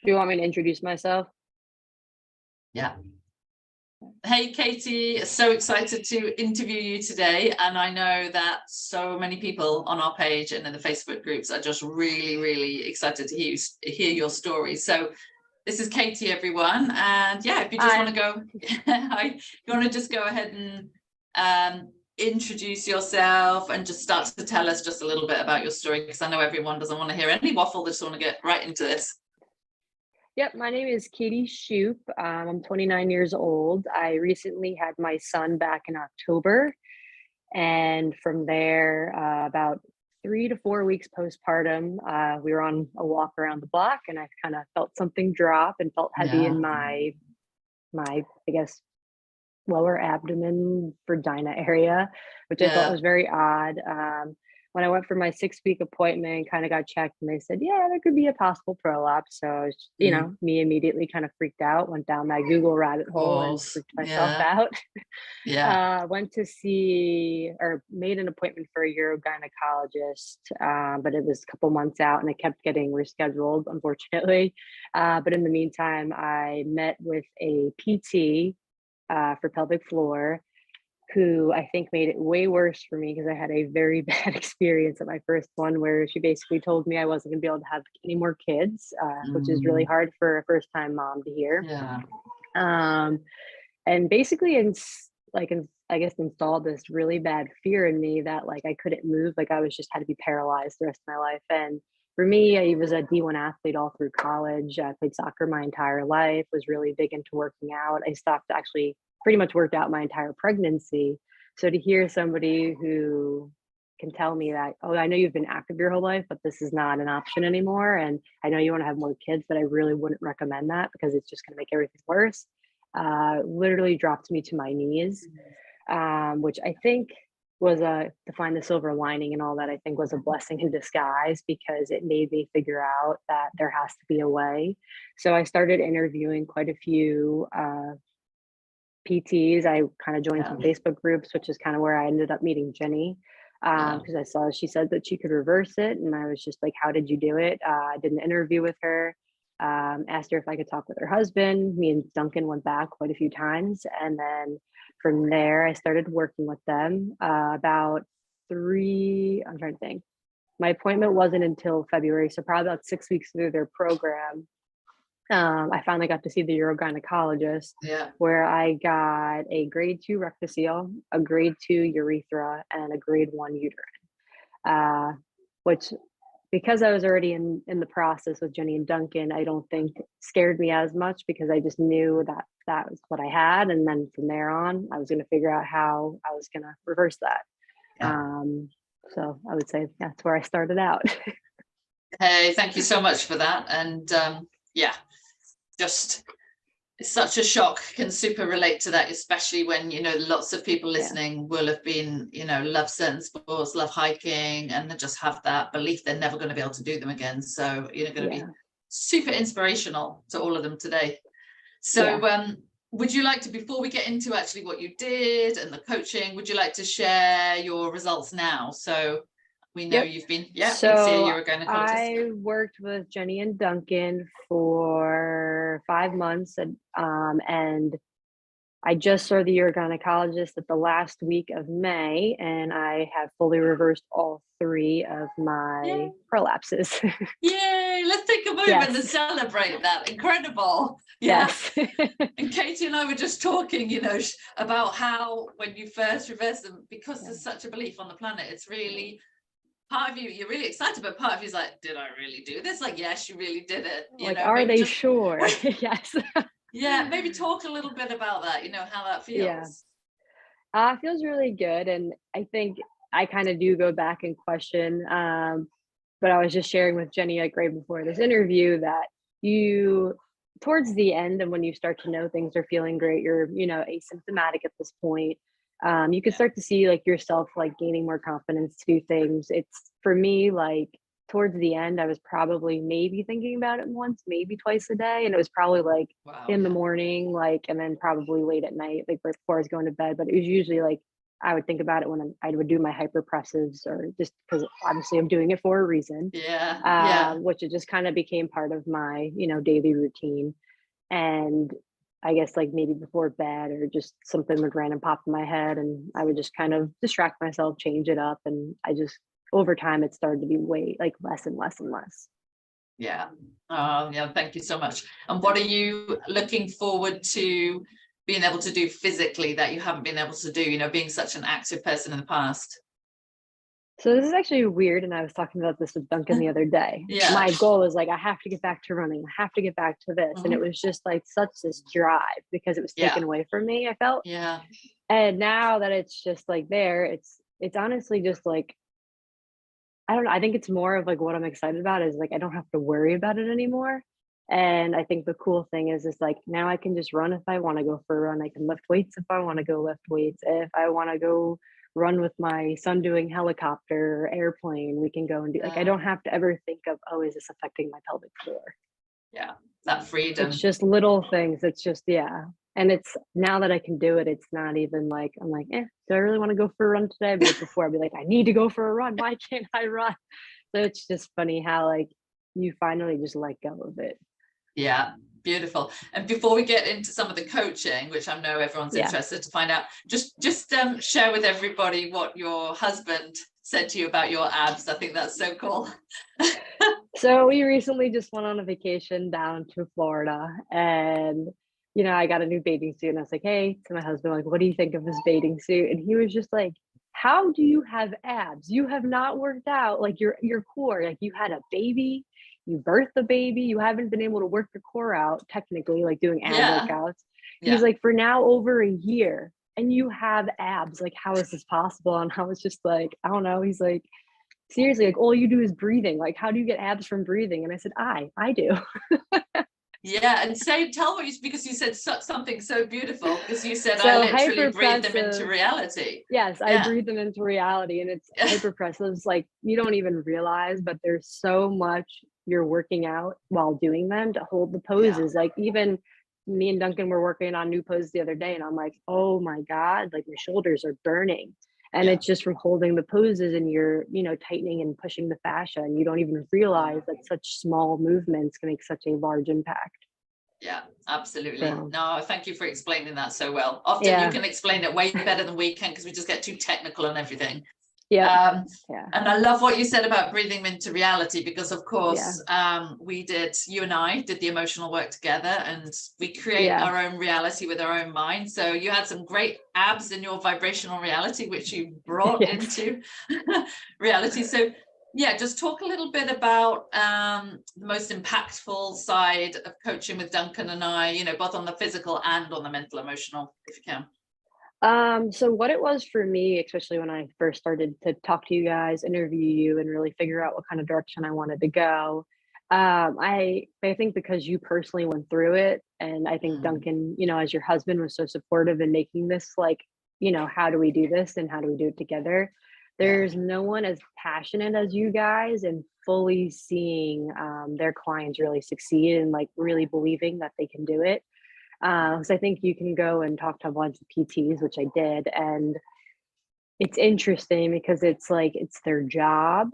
Do you want me to introduce myself? Yeah. Hey, Katie, so excited to interview you today. And I know that so many people on our page and in the Facebook groups are just really, really excited to hear your story. So this is Katie, everyone. And yeah, if you just want to go, you want to just go ahead and introduce yourself and just start to tell us just a little bit about your story, because I know everyone doesn't want to hear any waffle. They just want to get right into this. Yep, my name is Katie Shoup. I'm 29 years old. I recently had my son back in October, and from there, about 3 to 4 weeks postpartum, we were on a walk around the block, and I kind of felt something drop and felt heavy Yeah. in my I guess lower abdomen, vagina area, which I thought Yeah. was very odd. When I went for my 6-week appointment, kind of got checked, and they said, yeah, there could be a possible prolapse. So, Of me immediately kind of freaked out, went down that Google rabbit hole and course. freaked myself Yeah. out. Yeah. Went to see or made an appointment for a urogynecologist, but it was a couple months out and it kept getting rescheduled, unfortunately. But in the meantime, I met with a PT for pelvic floor, who I think made it way worse for me because I had a very bad experience at my first one where she basically told me I wasn't going to be able to have any more kids, which is really Mm, hard for a first time mom to hear. yeah. Um, and basically, I guess installed this really bad fear in me that like I couldn't move, like I was just had to be paralyzed the rest of my life. And for me, I was a D1 athlete all through college. I played soccer my entire life, was really big into working out. I stopped actually pretty much worked out my entire pregnancy. So to hear somebody who can tell me that, oh, I know you've been active your whole life, but this is not an option anymore. And I know you want to have more kids, but I really wouldn't recommend that because it's just going to make everything worse. Literally dropped me to my knees, which I think was to find the silver lining and all that, I think was a blessing in disguise because it made me figure out that there has to be a way. So I started interviewing quite a few PTs. I kind of joined Yeah. some Facebook groups, which is kind of where I ended up meeting Jenny, Yeah. because I saw she said that she could reverse it. And I was just like, how did you do it? I did an interview with her, asked her if I could talk with her husband. Me and Duncan went back quite a few times. And then from there, I started working with them about I'm trying to think. My appointment wasn't until February. So probably about 6 weeks through their program, I finally got to see the urogynecologist Yeah. where I got a grade 2 rectocele, a grade 2 urethra, and a grade 1 uterine. Which, because I was already in the process with Jenny and Duncan, I don't think scared me as much because I just knew that that was what I had, and then from there on, I was going to figure out how I was going to reverse that. Yeah. So I would say that's where I started out. Hey, thank you so much for that. And yeah, just it's such a shock. Can super relate to that, especially when lots of people Yeah. listening will have been love certain sports, love hiking, and they just have that belief they're never going to be able to do them again. So going to be super inspirational to all of them today. So would you like to, before we get into actually what you did and the coaching, would you like to share your results now? So we know you've been see So you're a gynecologist. I worked with Jenny and Duncan for 5 months, and I just saw the urogynecologist at the last week of May, and I have fully reversed all 3 of my Yay. prolapses. Yay! Let's take a moment to celebrate that. Incredible. Yeah. Yes. And Katie and I were just talking, about how when you first reverse them, because there's such a belief on the planet, it's really part of you're really excited, but part of you's like, did I really do this? Like, yes, you really did it. Like, are they sure? Yes. Yeah, maybe talk a little bit about that, how that feels. It feels really good, and I think I kind of do go back and question. But I was just sharing with Jenny like right before this interview that you towards the end and when you start to know things are feeling great, you're asymptomatic at this point. You can start to see like yourself like gaining more confidence to do things. It's for me like towards the end, I was probably maybe thinking about it once, maybe twice a day, and it was probably like Wow, in the morning, like, and then probably late at night, like right before I was going to bed. But it was usually like I would think about it when I would do my hyper presses, or just because obviously I'm doing it for a reason, Yeah, yeah, which it just kind of became part of my, daily routine. And I guess like maybe before bed or just something would random pop in my head, and I would just kind of distract myself, change it up. And I just, over time, it started to be way like less and less and less. yeah. Yeah, thank you so much. And what are you looking forward to being able to do physically that you haven't been able to do, being such an active person in the past? So this is actually weird, and I was talking about this with Duncan the other day. Yeah. My goal was like, I have to get back to running. I have to get back to this, and it Mhm. was just like such this drive because it was Yeah, taken away from me. I felt, yeah, and now that it's just like there, it's honestly just like, I don't know. I think it's more of like what I'm excited about is like I don't have to worry about it anymore. And I think the cool thing is like now I can just run if I want to go for a run. I can lift weights if I want to go lift weights. If I want to go run with my son doing helicopter or airplane, we can go and do, like, I yeah, don't have to ever think of, oh, is this affecting my pelvic floor? yeah. That It's freedom. just little things. It's just, yeah. And it's now that I can do it, it's not even like, I'm like, do I really want to go for a run today? But before I'd be like, I need to go for a run. Why can't I run? So it's just funny how like you finally just let go of it. Yeah, beautiful. And before we get into some of the coaching, which I know everyone's Yeah. interested to find out, just share with everybody what your husband said to you about your abs. I think that's so cool. So we recently just went on a vacation down to Florida, and I got a new bathing suit, and I was like, hey, to my husband, like, what do you think of this bathing suit? And he was just like, how do you have abs? You have not worked out like your core. Like you had a baby, you birthed a baby, you haven't been able to work your core out technically, like doing ab Yeah, workouts. He's yeah, like, for now over a year, and you have abs. Like, how is this possible? And I was just like, I don't know. He's like, seriously, like all you do is breathing. Like, how do you get abs from breathing? And I said, I do. yeah. And tell what you, because you said something so beautiful, because you said I So literally breathed them into hyperpressive, reality. yes, I Yeah. breathe them into reality, and it's hyperpressives. Like you don't even realize, but there's so much you're working out while doing them to hold the Yeah, poses. Like even me and Duncan were working on new poses the other day, and I'm like, oh my God, like my shoulders are burning. And yeah, it's just from holding the poses, and you're, tightening and pushing the fascia, and you don't even realize that such small movements can make such a large impact. yeah, absolutely. So No, thank you for explaining that so well. Often you yeah. can explain it way better than we can because we just get too technical and everything. Yep. Um, Yeah. and I love what you said about breathing them into reality, because of Yeah. course, you and I did the emotional work together, and we create Yeah. our own reality with our own mind. So you had some great abs in your vibrational reality, which you brought Yes. into reality. So yeah, just talk a little bit about the most impactful side of coaching with Duncan and I, both on the physical and on the mental emotional, if you can. So what it was for me, especially when I first started to talk to you guys, interview you, and really figure out what kind of direction I wanted to go, I think because you personally went through it, and I think Mm, Duncan, as your husband, was so supportive in making this like, how do we do this and how do we do it together? yeah, There's no one as passionate as you guys and fully seeing their clients really succeed and like really believing that they can do it. So I think you can go and talk to a bunch of PTs, which I did, and it's interesting because it's like it's their job.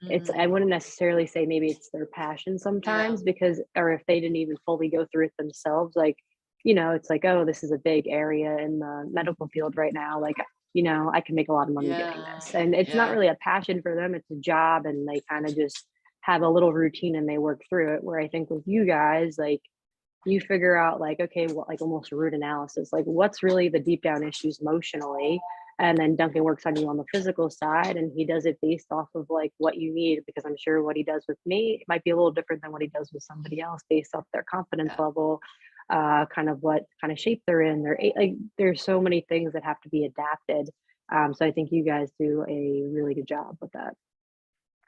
I mm, wouldn't necessarily say maybe it's their passion yeah, sometimes, because, or if they didn't even fully go through it themselves, like, it's like, oh, this is a big area in the medical field right now. Like, I can make a lot of money doing yeah, this. And it's not yeah. really a passion for them, it's a job, and they kind of just have a little routine and they work through it. Where I think with you guys, like, you figure out like, okay, well, like almost a root analysis, like what's really the deep down issues emotionally. And then Duncan works on you on the physical side, and he does it based off of like what you need, because I'm sure what he does with me it might be a little different than what he does with somebody else based off their confidence Yeah. level, kind of what kind of shape they're in. Like there's so many things that have to be adapted. So I think you guys do a really good job with that.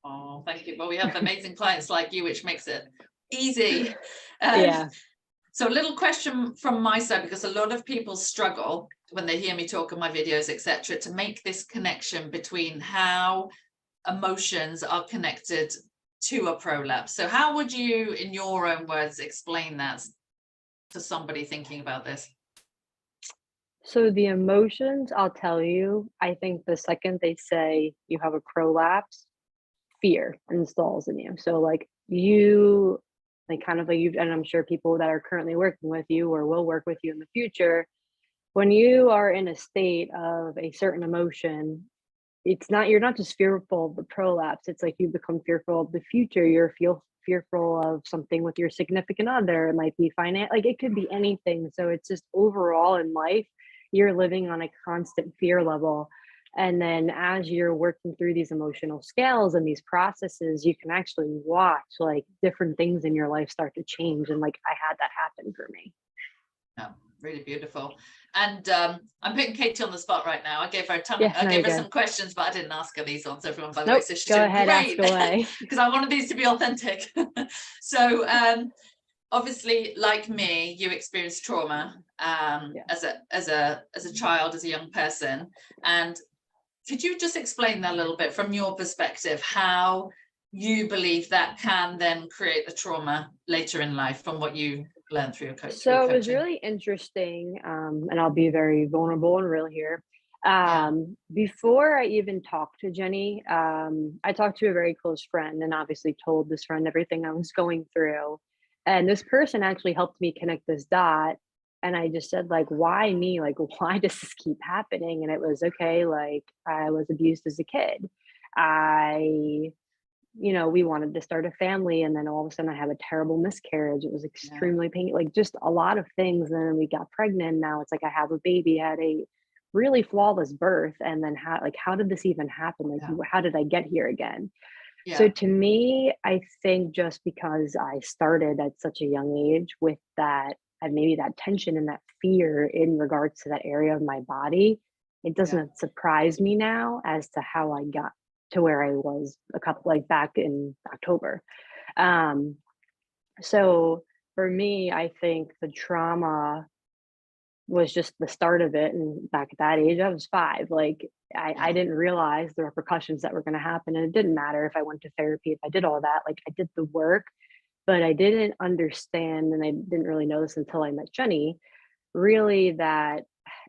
Oh, thank you. Well, we have amazing clients like you, which makes it easy. Um, Yeah. so a little question from my side, because a lot of people struggle when they hear me talk in my videos, etc., to make this connection between how emotions are connected to a prolapse. So how would you, in your own words, explain that to somebody thinking about this? So the emotions, I'll tell you, I think the second they say you have a prolapse, fear installs in you. So like you like kind of like you, and I'm sure people that are currently working with you or will work with you in the future, when you are in a state of a certain emotion, it's not you're not just fearful of the prolapse, it's like you become fearful of the future, you're feel fearful of something with your significant other, it might be finance, like it could be anything. So it's just overall in life, you're living on a constant fear level. And then as you're working through these emotional scales and these processes, you can actually watch like different things in your life start to change. And like I had that happen for me. Yeah, really beautiful. And I'm putting Katie on the spot right now. I gave her Yeah, I no, gave you're her good. some questions, but I didn't ask her these ones, everyone, by the way. Nope, So she's go doing ahead, ask great away. because I wanted these to be authentic. So obviously, like me, you experienced trauma Yeah. as a child, as a young person. And could you just explain that a little bit from your perspective, how you believe that can then create the trauma later in life from what you learned through your So it was coaching? really interesting, and I'll be very vulnerable and real here. Yeah. Before I even talked to Jenny, I talked to a very close friend and obviously told this friend everything I was going through. And this person actually helped me connect this dot. And I just said, like, why me? Like, why does this keep happening? And it was okay, like, I was abused as a kid. I we wanted to start a family and then all of a sudden I have a terrible miscarriage. It was Yeah. extremely painful, like just a lot of things. And then we got pregnant. Now it's like I have a baby, I had a really flawless birth. And then how did this even happen? Like, Yeah. how did I get here again? So Yeah. to me, I think just because I started at such a young age with that and maybe that tension and that fear in regards to that area of my body, it Yeah. doesn't surprise me now as to how I got to where I was a couple like back in October. Um, so for me, I think the trauma was just the start of it, and back at that age, I was 5, like, I Yeah. didn't realize the repercussions that were gonna happen, and it didn't matter if I went to therapy, if I did all that, like, I did the work, but I didn't understand, and I didn't really know this until I met Jenny, really that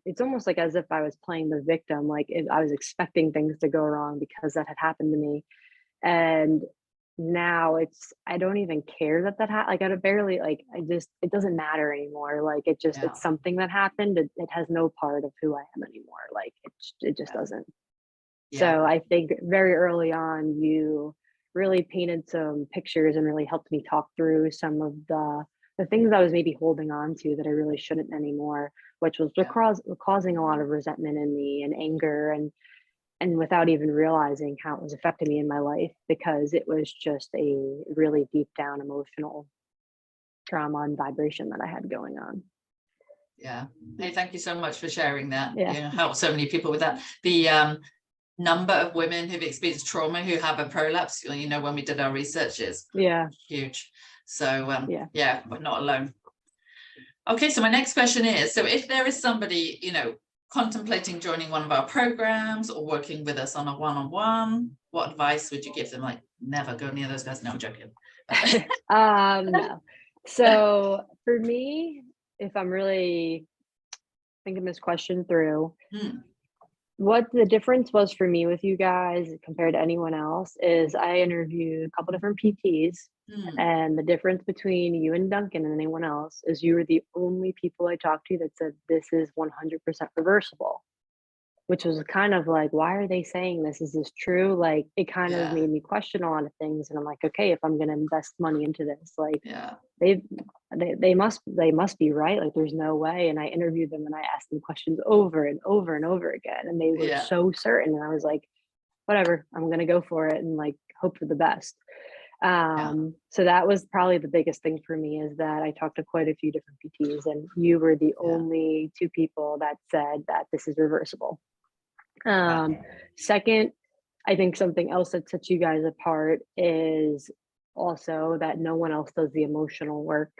it's almost like as if I was playing the victim, like, I was expecting things to go wrong because that had happened to me, and now I don't even care that like, I don't barely like, it doesn't matter anymore, like, Yeah. it's something that happened, it has no part of who I am anymore, like, it just Yeah. doesn't. Yeah. So I think very early on, you really painted some pictures and really helped me talk through some of the things I was maybe holding on to that I really shouldn't anymore, which was Yeah. causing a lot of resentment in me and anger and without even realizing how it was affecting me in my life because it was just a really deep down emotional trauma and vibration that I had going on. Yeah. Hey, thank you so much for sharing that. Yeah. You help so many people with that. The number of women who've experienced trauma who have a prolapse, when we did our research, is Yeah. huge. So Yeah. yeah, we're not alone. Okay, so my next question is, so if there is somebody, contemplating joining one of our programs or working with us on a one-on-one, what advice would you give them? Like, never go near those guys. No, I'm joking. No. So for me, if I'm really thinking this question through, Hmm. what the difference was for me with you guys compared to anyone else is I interviewed a couple different PTs, Hmm. and the difference between you and Duncan and anyone else is you were the only people I talked to that said this is 100% reversible. Which was kind of like, "Why are they saying this? Is this true?" Like, it kind of Yeah. made me question a lot of things, and I'm like, "Okay, if I'm gonna invest money into this, like, Yeah. they they must be right, like, there's no way," and I interviewed them, and I asked them questions over and over and over again, and they were Yeah. so certain, and I was like, "Whatever, I'm gonna go for it and, like, hope for the best." Yeah. So that was probably the biggest thing for me is that I talked to quite a few different PTs, and you were the Yeah. only 2 people that said that this is reversible. Wow. Um, Second, I think something else that sets you guys apart is also that no one else does the emotional work.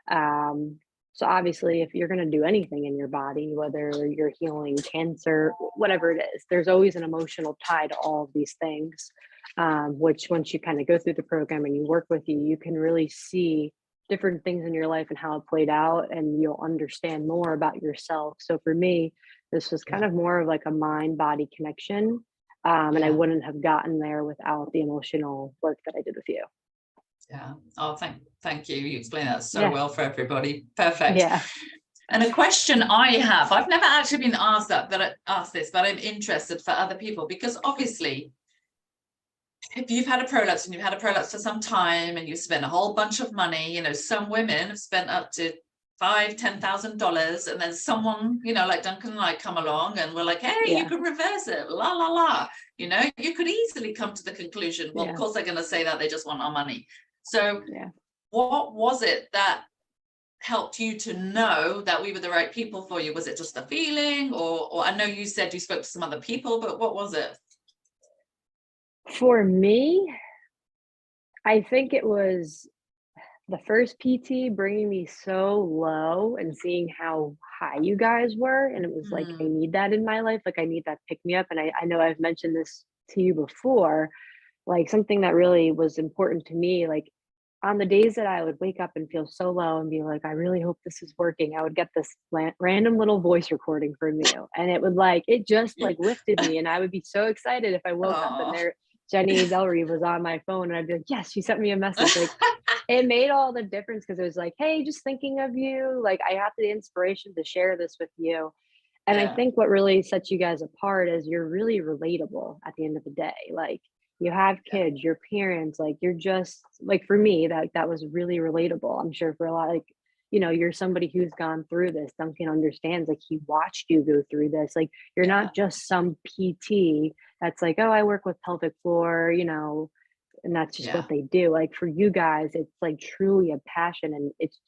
Um, so obviously, if you're going to do anything in your body, whether you're healing cancer, whatever it is, there's always an emotional tie to all of these things. Which once you kind of go through the program and you work with you can really see different things in your life and how it played out, and you'll understand more about yourself. So for me, this was kind Yeah. of more of like a mind body connection. And I Yeah. wouldn't have gotten there without the emotional work that I did with you. Yeah. Oh, thank you. You explained that so Yeah. well for everybody. Perfect. Yeah. And a question I have, I've never actually been asked asked this, but I'm interested for other people, because obviously, if you've had a prolapse and you've had a prolapse for some time and you spent a whole bunch of money, some women have spent up to $5,000-$10,000, and then someone, like Duncan and I come along and we're like, hey, you Yeah. can reverse it, la la la. You could easily come to the conclusion, well, of Yeah. course they're going to say that, they just want our money. So Yeah. what was it that helped you to know that we were the right people for you? Was it just a feeling, or I know you said you spoke to some other people, but what was it? For me, I think it was the first PT bringing me so low and seeing how high you guys were, and it was like, I Mm, need that in my life, like, I need that pick me up, and I know I've mentioned this to you before, like, something that really was important to me, like, on the days that I would wake up and feel so low and be like, "I really hope this is working," I would get this random little voice recording from you, and it would, like it just, like, lifted me, and I would be so excited if I woke up and oh. there Jenny Delry was on my phone, and I'd be like, "Yes, she sent me a message," like, it made all the difference because it was like, "Hey, just thinking of you, like, I have the inspiration to share this with you." And I Yeah, think what really sets you guys apart is you're really relatable at the end of the day. Like, you have yeah, kids, your parents, like, you're just like, for me, that was really relatable. I'm sure for a lot, like, you're somebody who's gone through this. Duncan understands, like, he watched you go through this. Like, you're yeah, not just some PT that's like, "Oh, I work with pelvic floor," and that's just what yeah, they do. Like, for you guys, it's like truly a passion, and it's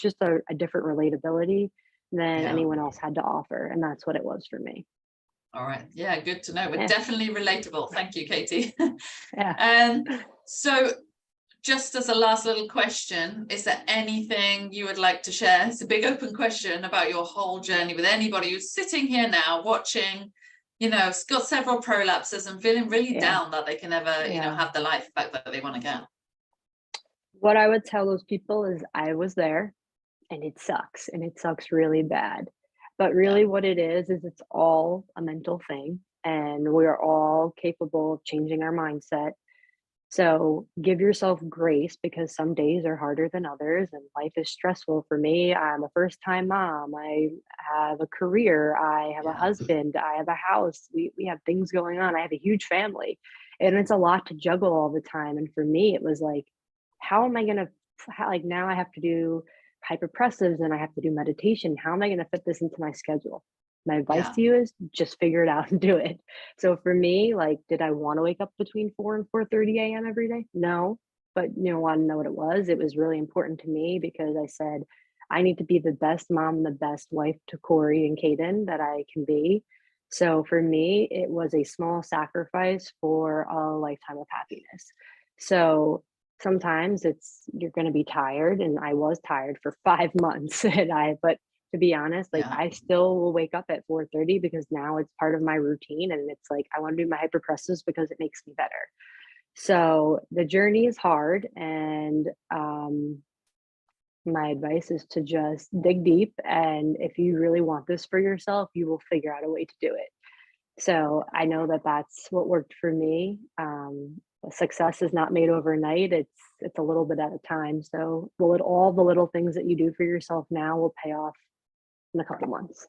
just a different relatability than yeah. anyone else had to offer, and that's what it was for me. All right. Yeah, good to know. We're Yeah, definitely relatable. Thank you, Katie. yeah. And so, just as a last little question, is there anything you would like to share? It's a big open question about your whole journey with anybody who's sitting here now watching, has got several prolapses and feeling really Yeah, down that they can never, yeah. have the life back that they want to get. What I would tell those people is I was there, and it sucks really bad. But Yeah, really what it is it's all a mental thing, and we're all capable of changing our mindset. So give yourself grace because some days are harder than others and life is stressful. For me, I'm a first time mom. I have a career. I have a yeah, husband. I have a house. We have things going on. I have a huge family. And it's a lot to juggle all the time. And for me, it was like, how am I going to, like, now I have to do hyperpressives and I have to do meditation. How am I going to fit this into my schedule? My advice yeah, to you is just figure it out and do it. So for me, like, did I want to wake up between 4 and 4:30 a.m. every day? No. But want to know what it was? It was really important to me because I said, I need to be the best mom and the best wife to Corey and Caden that I can be. So for me, it was a small sacrifice for a lifetime of happiness. So sometimes you're going to be tired, and I was tired for 5 months, but to be honest, like, yeah, I still will wake up at 4:30 because now it's part of my routine, and it's like I wanna do my hyperpresses because it makes me better. So, the journey is hard, and, my advice is to just dig deep, and if you really want this for yourself, you will figure out a way to do it. So, I know that that's what worked for me. Success is not made overnight, it's a little bit at a time, so, all the little things that you do for yourself now will pay off in a couple months.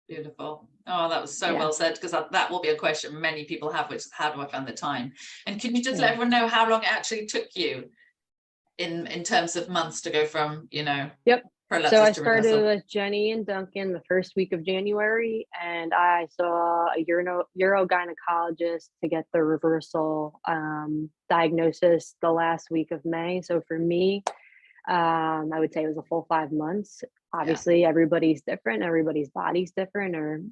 beautiful. Oh, that was so Yeah, well said, because that will be a question many people have, which is, how do I find the time? And can you just let yeah. everyone know how long it actually took you in terms of months to go from, Yep. So I prolapses to started reversal? with Jenny and Duncan the first week of January, and I saw a urogynecologist to get the reversal diagnosis the last week of May. So for me, I would say it was a full 5 months. Yeah, Obviously, everybody's different, everybody's body's different, or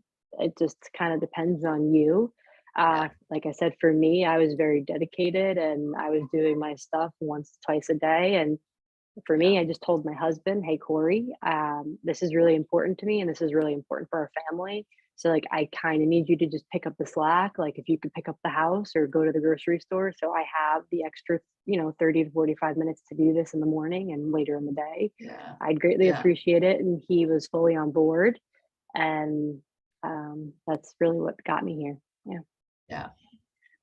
it just kind of depends on you. yeah, Like I said, for me, I was very dedicated and I was doing my stuff once, twice a day. And for me, I just told my husband, "Hey, Corey, this is really important to me, and this is really important for our family. So, like, I kind of need you to just pick up the slack. Like, if you could pick up the house or go to the grocery store, so I have the extra, 30 to 45 minutes to do this in the morning and later in the day. Yeah. I'd greatly Yeah. appreciate it." And he was fully on board, and that's really what got me here. Yeah. Yeah.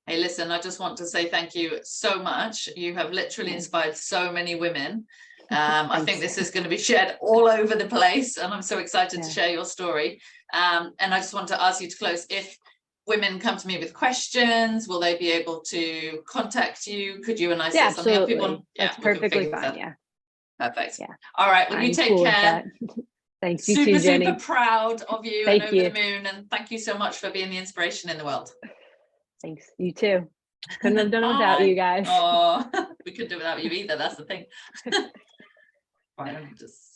Hey, listen, I just want to say thank you so much. You have literally Yeah. inspired so many women. I think Thanks. this is going to be shared all over the place, and I'm so excited to Yeah. share your story. And I just want to ask you to close. If women come to me with questions, will they be able to contact you? Could you and I Yeah, set something up? absolutely. Yeah, That's we can perfectly figure this fine. out. Yeah. Perfect. Yeah. All right. Well, you I'm take cool with care. that. Thanks. You Super, too, super Jenny. proud of you and Thank over the you. moon. And thank you so much for being the inspiration in the world. Thanks. You too. Couldn't have done it without Bye. you guys. Oh, we couldn't do it without you either. That's the thing. Right, I'm just